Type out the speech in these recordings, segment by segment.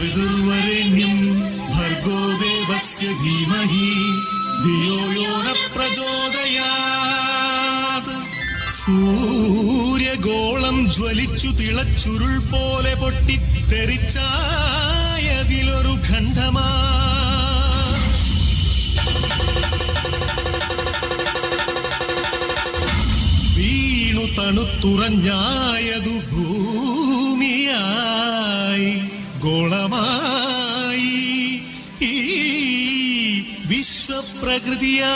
വിദുർവരേണ്യം ഭർഗോ ദേവസ്യ ധീമഹി ധിയോ യോ ന പ്രചോദയാത്. സൂര്യഗോളം ജ്വലിച്ചു തിളച്ചുരുൾ പോലെ പൊട്ടി തെറിച്ചായതിലൊരു ഖണ്ഡമാ. വീണു തണുത്തുറഞ്ഞായതു ഭൂമിയായി ഗോളമായി ഈ വിശ്വപ്രകൃതിയായി.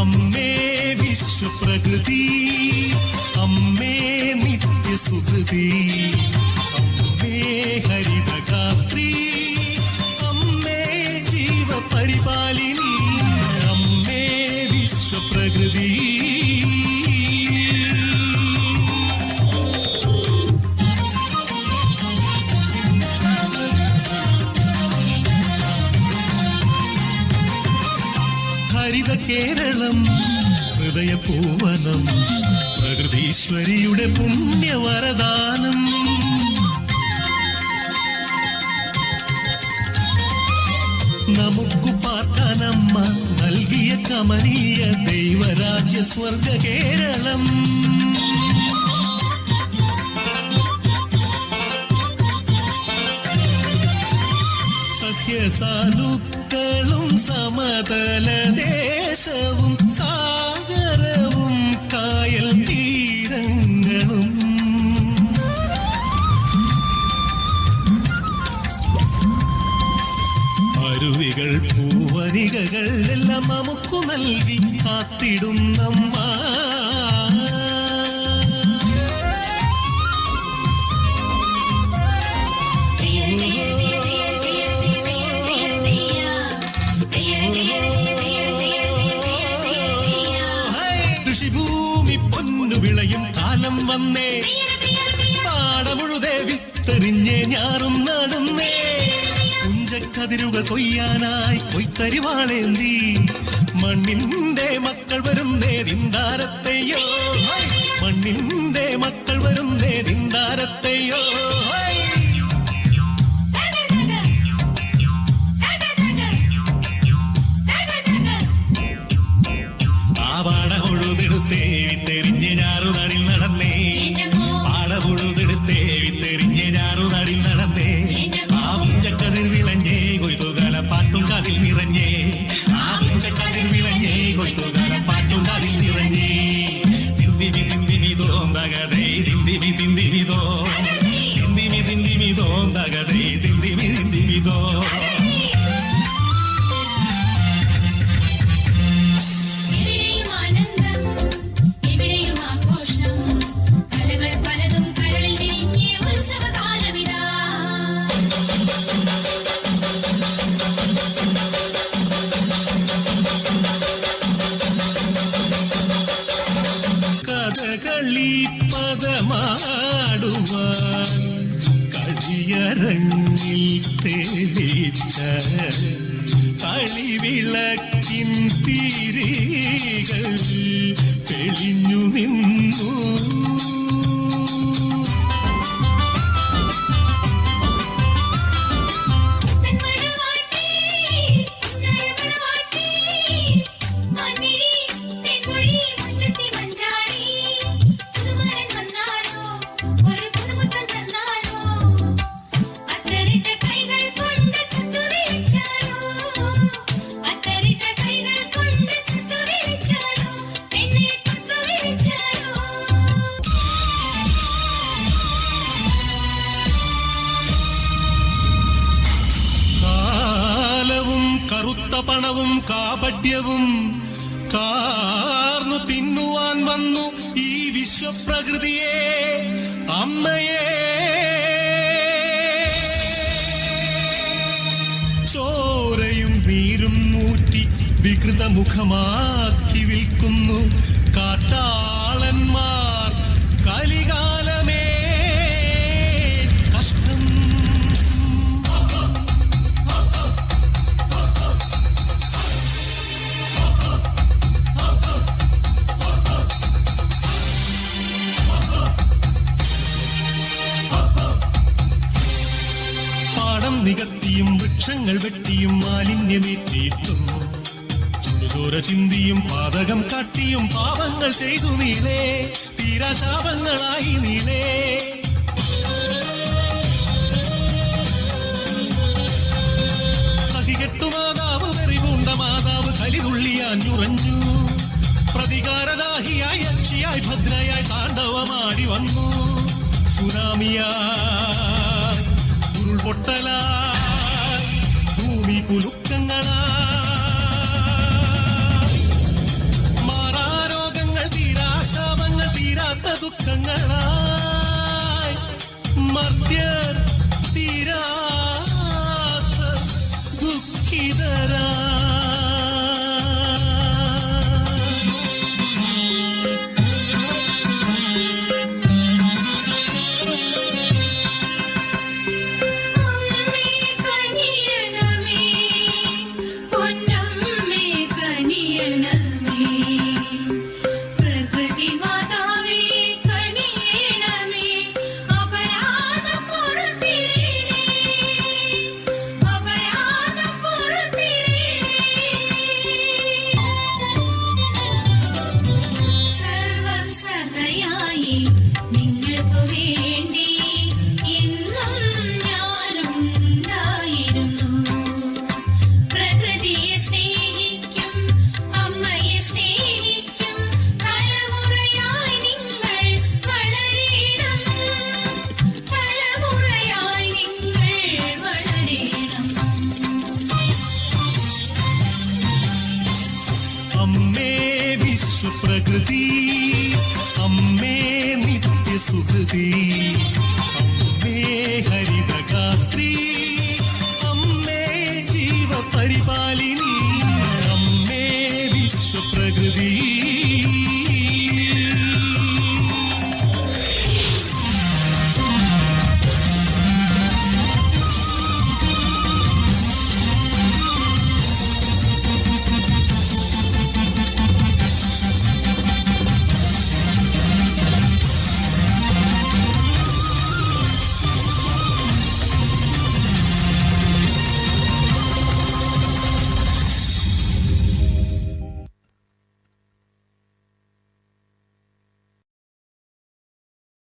അമ്മേ വിശ്വപ്രകൃതി, അമ്മേ നിത്യസുഹൃതി, അമ്മേ ഹരിതഗാത്രി, അമ്മേ ജീവപരിപാലിനി, അമ്മേ വിശ്വപ്രകൃതി. ഹരിത കേരളം ഹൃദയപൂവനം, പ്രകൃതീശ്വരിയുടെ പുണ്യവരദാനം. നമുക്കു പാർക്കാനമ്മ നൽകിയ കമനീയ ദൈവരാജ്യ സ്വർഗ കേരളം. സഖ്യസാധുക്കളും സമതല ദേശവും സാഗരവും കായൽ തീരങ്ങളും അരുവികൾ പൂവനികകൾ എല്ലാം നമുക്കു നൽകി കാത്തിടും നമ്മ. കൃഷിഭൂമി പൊന്നു വിളയും കാലം വന്നേ, പാടമുഴുതേ വിത്തെറിഞ്ഞേ ഞാറും നടുന്നേ. പുഞ്ചക്കതിരുകൾ കൊയ്യാനായി കൊയ്ത്തരിവാളേന്തി മണ്ണിന്റെ മക്കൾ വരുന്നേ ദിന്താരത്തെയോ, മണ്ണിന്റെ മക്കൾ വരുന്നേ ദിന്താരത്തെയോ. പാടമുഴുതെടുത്തേ വിത്തെറിഞ്ഞ് ഞാറുനടിൽ നടന്നേ, പാടമുഴുതെടുത്തേ വിത്തെറിഞ്ഞ് ഞാറുനടിൽ നടന്നേ. ആ പുഞ്ചക്കതിർ വിളഞ്ഞേ കൊയ്ത്തുകാല പാട്ടും കാതിൽ നിറഞ്ഞേ, ആ പുഞ്ചക്കതിർ വിളഞ്ഞേ കൊയ്ത്തുകാല പാട്ടും കാതിൽ നിറഞ്ഞേ. തിന്തിമി തിന്തിമി തോന്തകതേ തിന്തിമി തിന്തിമി തോ, തിന്തിമി തിന്തിമി തോന്തകതേ തിന്തിമി തിന്തിമി തോ. പദമാടുവാൻ കളിയരങ്ങിൽ തെളിച്ച കളിവിളക്കിൻ തിരികൾ തെളിഞ്ഞു നിന്നു. കറുത്ത പണവും കാപട്യവും കാർന്നു തിന്നുവാൻ വന്നു ഈ വിശ്വപ്രകൃതിയെ, അമ്മയെ. ചോരയും നീരും മൂറ്റി വികൃതമുഖമാക്കി വിൽക്കുന്നു കാട്ടാളന്മാർ. കലികാലമേ കഷ്ടം. വൃക്ഷങ്ങൾ വെട്ടിയും മാലിന്യമേറ്റിയിട്ടും ചുടുചോര ചിന്തിയും പാതകം കാട്ടിയും പാപങ്ങൾ ചെയ്തു നീളേ തീരാശാപങ്ങളായി നീളേ സഹികെട്ടു മാതാവ് വെറിപൂണ്ട മാതാവ് കലിതുള്ളിയാഞ്ഞുറഞ്ഞു പ്രതികാരദാഹിയായി അക്ഷിയായി ഭദ്രയായി താണ്ഡവമാടി വന്നു സുനാമിയായി ഉരുൾപൊട്ടലായി ഭൂമി കുലുക്കങ്ങളായി മാറാരോഗങ്ങൾ തീരാശാപങ്ങൾ തീരാത്ത ദുഃഖങ്ങളായി മർത്യർ തീരാത്ത ദുഃഖിതരാ അമ്മേ വിശ്വപ്രകൃതി അമ്മേ നിത്യസുഹൃതി